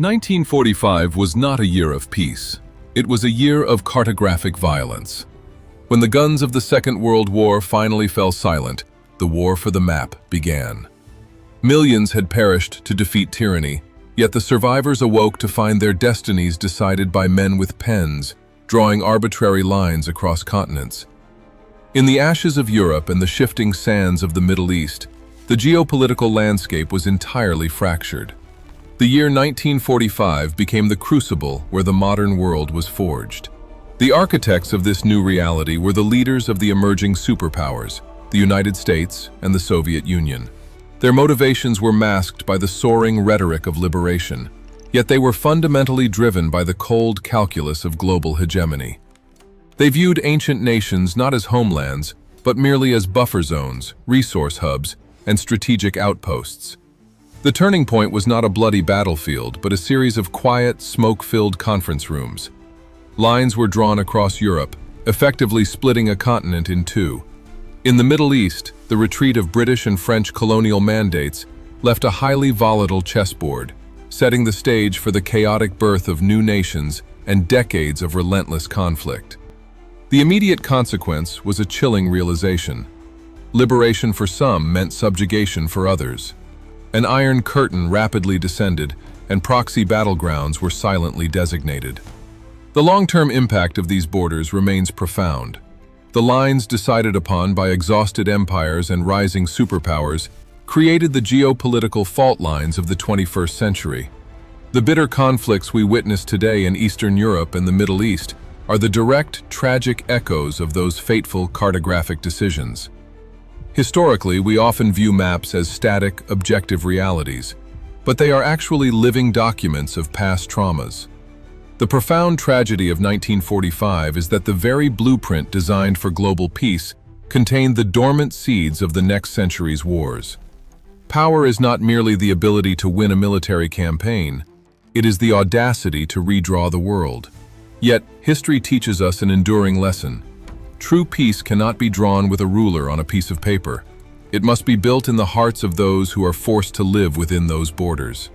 1945 was not a year of peace. It was a year of cartographic violence. When the guns of the Second World War finally fell silent, the war for the map began. Millions had perished to defeat tyranny, yet the survivors awoke to find their destinies decided by men with pens, drawing arbitrary lines across continents. In the ashes of Europe and the shifting sands of the Middle East, the geopolitical landscape was entirely fractured. The year 1945 became the crucible where the modern world was forged. The architects of this new reality were the leaders of the emerging superpowers, the United States and the Soviet Union. Their motivations were masked by the soaring rhetoric of liberation, yet they were fundamentally driven by the cold calculus of global hegemony. They viewed ancient nations not as homelands, but merely as buffer zones, resource hubs, and strategic outposts. The turning point was not a bloody battlefield, but a series of quiet, smoke-filled conference rooms. Lines were drawn across Europe, effectively splitting a continent in two. In the Middle East, the retreat of British and French colonial mandates left a highly volatile chessboard, setting the stage for the chaotic birth of new nations and decades of relentless conflict. The immediate consequence was a chilling realization. Liberation for some meant subjugation for others. An iron curtain rapidly descended, and proxy battlegrounds were silently designated. The long-term impact of these borders remains profound. The lines decided upon by exhausted empires and rising superpowers created the geopolitical fault lines of the 21st century. The bitter conflicts we witness today in Eastern Europe and the Middle East are the direct, tragic echoes of those fateful cartographic decisions. Historically, we often view maps as static, objective realities, but they are actually living documents of past traumas. The profound tragedy of 1945 is that the very blueprint designed for global peace contained the dormant seeds of the next century's wars. Power is not merely the ability to win a military campaign, it is the audacity to redraw the world. Yet, history teaches us an enduring lesson. True peace cannot be drawn with a ruler on a piece of paper. It must be built in the hearts of those who are forced to live within those borders.